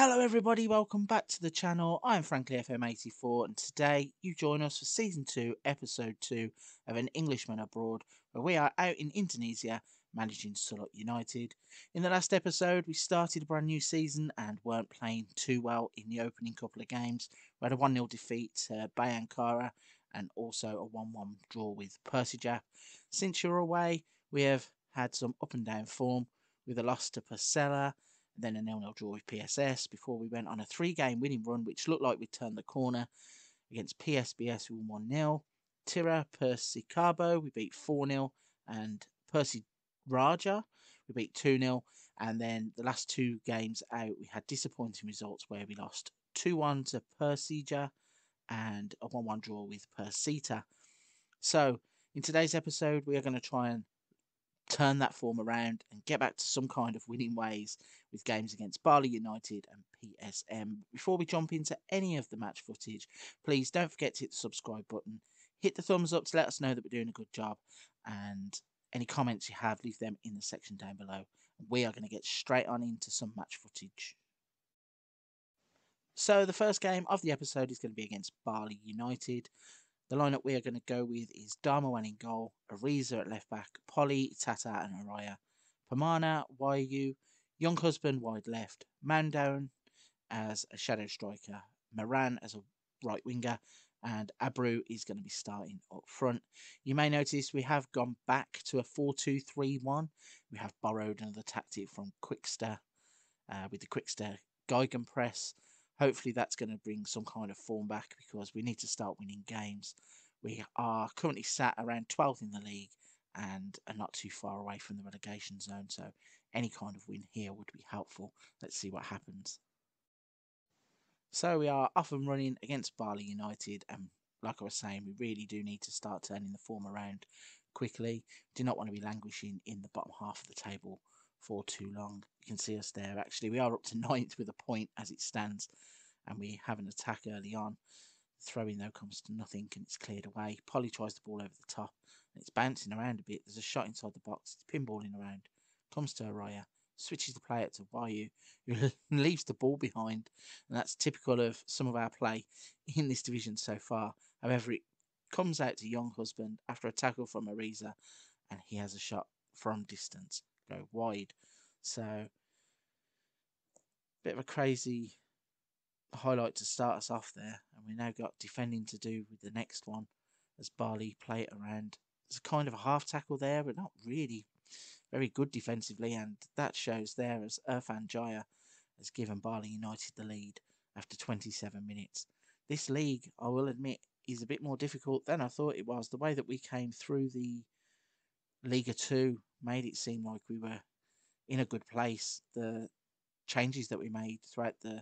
Hello everybody, welcome back to the channel. I'm frankly FM84 and today you join us for Season 2, Episode 2 of An Englishman Abroad, where we are out in Indonesia managing Sulut United. In the last episode we started a brand new season and weren't playing too well in the opening couple of games. We had a 1-0 defeat to Bayangkara and also a 1-1 draw with Persija. Since you're away we have had some up and down form with a loss to Persela, then a 0-0 draw with PSS before we went on a 3-game winning run, which looked like we turned the corner against PSBS. We won 1-0. Tira Persikabo, we beat 4-0. And Percy Raja, we beat 2-0. And then the last 2 games out, we had disappointing results where we lost 2-1 to Persija and a 1-1 draw with Persita. So, in today's episode, we are going to try and turn that form around and get back to some kind of winning ways with games against Bali United and PSM. Before we jump into any of the match footage, please don't forget to hit the subscribe button, hit the thumbs up to let us know that we're doing a good job, and any comments you have, leave them in the section down below. We are going to get straight on into some match footage. So the first game of the episode is going to be against Bali United. The lineup we are going to go with is Darmawan in goal, Ariza at left back, Polly, Tata and Araya, Pamana, Wayu, Young Husband wide left, Mandown as a shadow striker, Moran as a right winger, and Abru is going to be starting up front. You may notice we have gone back to a 4-2-3-1. We have borrowed another tactic from Quickster with the Quickster Gegenpress. Hopefully that's going to bring some kind of form back because we need to start winning games. We are currently sat around 12th in the league and are not too far away from the relegation zone. So any kind of win here would be helpful. Let's see what happens. So we are off and running against Bali United. And like I was saying, we really do need to start turning the form around quickly. Do not want to be languishing in the bottom half of the table for too long. You can see us there. Actually, we are up to 9th with a point as it stands, and we have an attack early on. Throwing though comes to nothing and it's cleared away. Polly tries the ball over the top and it's bouncing around a bit. There's a shot inside the box. It's pinballing around. Comes to Araya. Switches the play out to Wayu, who leaves the ball behind, and that's typical of some of our play in this division so far. However, it comes out to Young Husband after a tackle from Ariza, and he has a shot from distance go wide. So bit of a crazy highlight to start us off there, and we now got defending to do with the next one as Bali play it around. There's a kind of a half tackle there, but not really very good defensively, and that shows there as Irfan Jaya has given Bali United the lead after 27 minutes. This league, I will admit, is a bit more difficult than I thought it was. The way that we came through the Liga 2 made it seem like we were in a good place. The changes that we made throughout the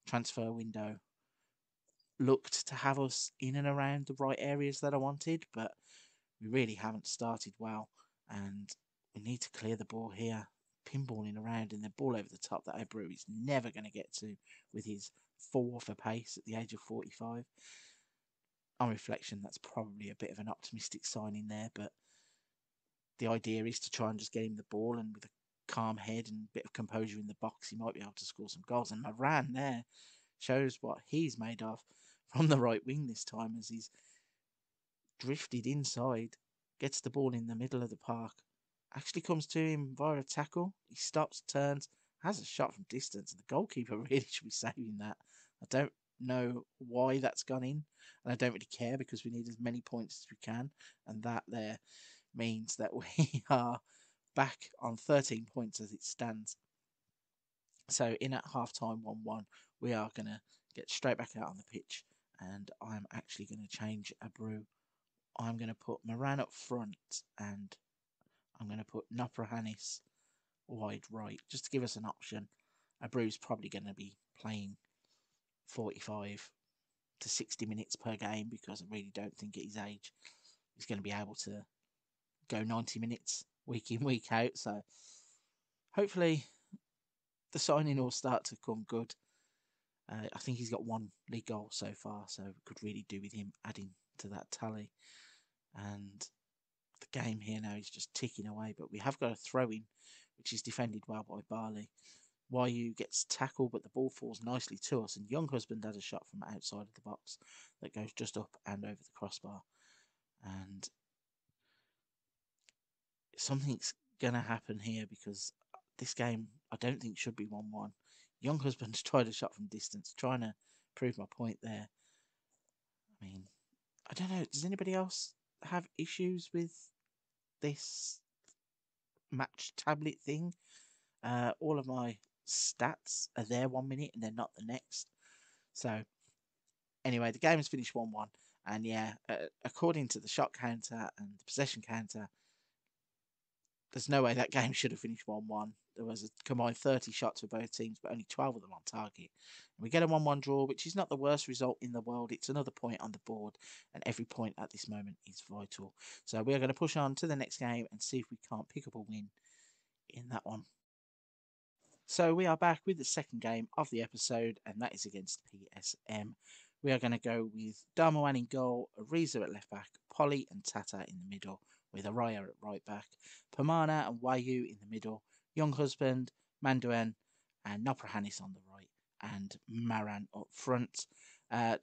transfer window looked to have us in and around the right areas that I wanted, but we really haven't started well, and we need to clear the ball here. Pinballing around and the ball over the top that Abru is never going to get to with his 4 for pace at the age of 45. On reflection, that's probably a bit of an optimistic signing there, but the idea is to try and just get him the ball, and with a calm head and a bit of composure in the box, he might be able to score some goals. And Moran there shows what he's made of from the right wing this time, as he's drifted inside, gets the ball in the middle of the park, actually comes to him via a tackle. He stops, turns, has a shot from distance, and the goalkeeper really should be saving that. I don't know why that's gone in, and I don't really care because we need as many points as we can, and that there means that we are back on 13 points as it stands. So in at half-time 1-1, we are going to get straight back out on the pitch, and I'm actually going to change Abru. I'm going to put Moran up front, and I'm going to put Noprahanis wide right, just to give us an option. Abru's probably going to be playing 45 to 60 minutes per game, because I really don't think at his age he's going to be able to go 90 minutes week in, week out. So hopefully the signing will start to come good. I think he's got 1 league goal so far, so we could really do with him adding to that tally. And the game here now is just ticking away, but we have got a throw-in, which is defended well by Bali. YU gets tackled, but the ball falls nicely to us, and Young Husband has a shot from outside of the box that goes just up and over the crossbar. And something's going to happen here, because this game, I don't think, should be 1-1. Young Husband's tried a shot from distance, trying to prove my point there. I mean, I don't know. Does anybody else have issues with this match tablet thing? All of my stats are there 1 minute and they're not the next. So, anyway, the game is finished 1-1. And yeah, according to the shot counter and the possession counter, there's no way that game should have finished 1-1. There was a combined 30 shots for both teams, but only 12 of them on target. And we get a 1-1 draw, which is not the worst result in the world. It's another point on the board, and every point at this moment is vital. So we are going to push on to the next game and see if we can't pick up a win in that one. So we are back with the second game of the episode, and that is against PSM. We are going to go with Darmawan in goal, Ariza at left back, Polly and Tata in the middle, with Araya at right back, Pamana and Wayu in the middle, Young Husband, Manduan, and Noprahanis on the right, and Maran up front.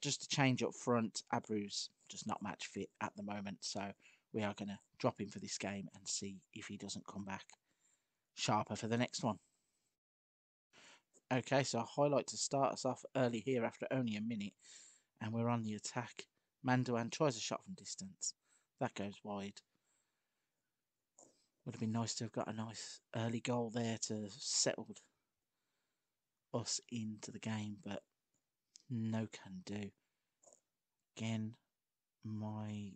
Just to change up front, Abru's just not match fit at the moment, so we are going to drop him for this game and see if he doesn't come back sharper for the next one. Okay, so a highlight to start us off early here after only a minute, and we're on the attack. Manduan tries a shot from distance. That goes wide. Would have been nice to have got a nice early goal there to settle us into the game, but no can do. Again, my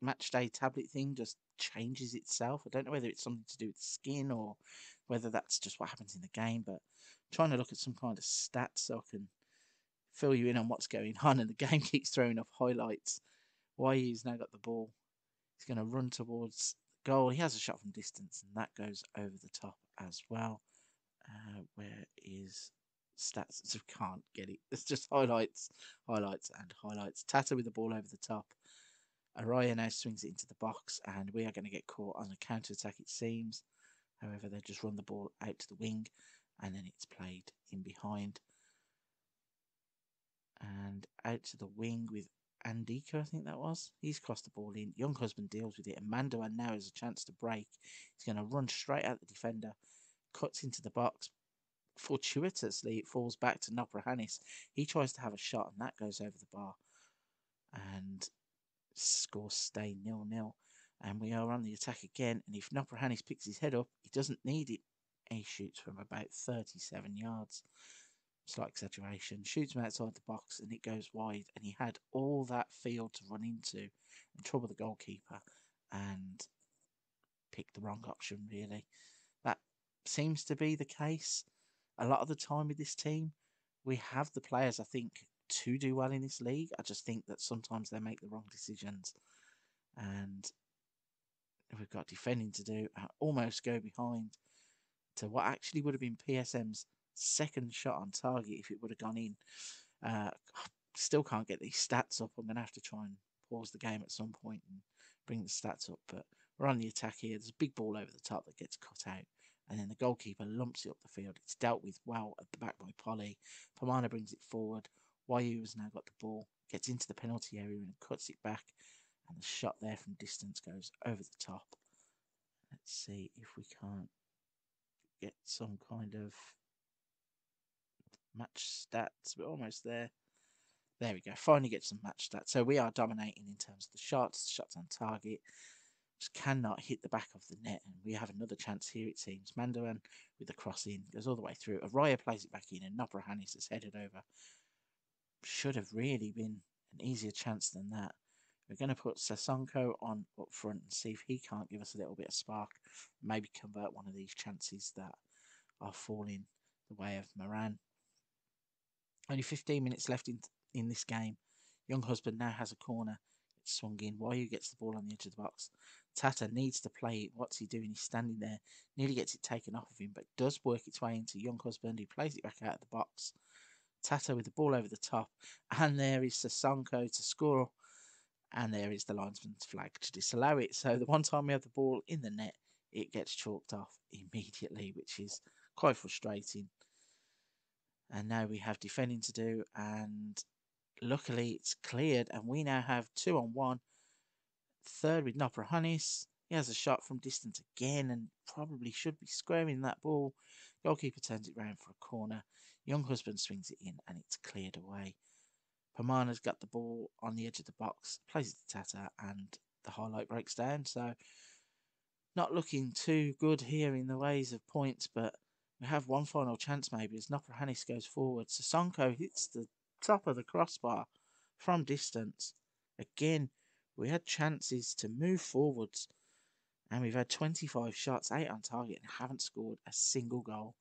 match day tablet thing just changes itself. I don't know whether it's something to do with the skin or whether that's just what happens in the game, but I'm trying to look at some kind of stats so I can fill you in on what's going on, and the game keeps throwing up highlights. YU's now got the ball. He's going to run towards the goal. He has a shot from distance, and that goes over the top as well. Where is stats? So can't get it. It's just highlights, highlights, and highlights. Tata with the ball over the top. Araya now swings it into the box, and we are going to get caught on a counter-attack, it seems. However, they just run the ball out to the wing, and then it's played in behind. And out to the wing with Andika, I think that was. He's crossed the ball in. Young Husband deals with it, and Mandoan now has a chance to break. He's going to run straight at the defender, cuts into the box. Fortuitously, it falls back to Noprahanis. He tries to have a shot, and that goes over the bar. And scores stay 0-0. And we are on the attack again, and if Noprahanis picks his head up, he doesn't need it. He shoots from about 37 yards. Slight exaggeration. Shoots him outside the box, and it goes wide. And he had all that field to run into and trouble the goalkeeper and pick the wrong option, really. That seems to be the case a lot of the time with this team. We have the players, I think, to do well in this league. I just think that sometimes they make the wrong decisions. And we've got defending to do. Almost go behind to what actually would have been PSM's second shot on target if it would have gone in. Still can't get these stats up. I'm going to have to try and pause the game at some point and bring the stats up. But we're on the attack here. There's a big ball over the top that gets cut out. And then the goalkeeper lumps it up the field. It's dealt with well at the back by Polly. Pamana brings it forward. YU has now got the ball. Gets into the penalty area and cuts it back. And the shot there from distance goes over the top. Let's see if we can't get some kind of match stats. We're almost there. There we go. Finally get some match stats. So we are dominating in terms of the shots on target. Just cannot hit the back of the net. And we have another chance here, it seems. Mandoan with the cross in. Goes all the way through. Araya plays it back in. And Noprahanis is headed over. Should have really been an easier chance than that. We're going to put Sasonko on up front and see if he can't give us a little bit of spark. Maybe convert one of these chances that are falling the way of Moran. Only 15 minutes left in this game. Young Husband now has a corner. It's swung in. YU gets the ball on the edge of the box. Tata needs to play it. What's he doing? He's standing there. Nearly gets it taken off of him, but does work its way into Young Husband. He plays it back out of the box. Tata with the ball over the top. And there is Sasonko to score. And there is the linesman's flag to disallow it. So the one time we have the ball in the net, it gets chalked off immediately, which is quite frustrating. And now we have defending to do, and luckily it's cleared, and we now have 2-on-1. Third with Noprahanis. He has a shot from distance again and probably should be squaring that ball. Goalkeeper turns it round for a corner. Young husband swings it in and it's cleared away. Pamana's got the ball on the edge of the box, plays it to Tata, and the highlight breaks down. So not looking too good here in the ways of points, but we have one final chance maybe as Noprahanis goes forward. Sissoko hits the top of the crossbar from distance. Again, we had chances to move forwards, and we've had 25 shots, 8 on target, and haven't scored a single goal.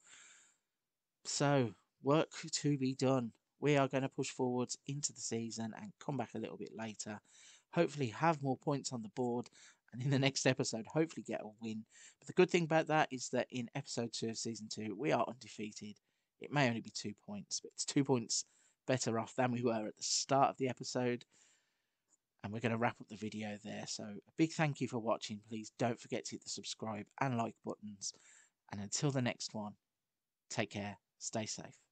So, work to be done. We are going to push forwards into the season and come back a little bit later. Hopefully have more points on the board, and in the next episode, hopefully get a win. But the good thing about that is that in episode 2 of season 2, we are undefeated. It may only be 2 points, but it's 2 points better off than we were at the start of the episode. And we're going to wrap up the video there. So a big thank you for watching. Please don't forget to hit the subscribe and like buttons. And until the next one, take care, stay safe.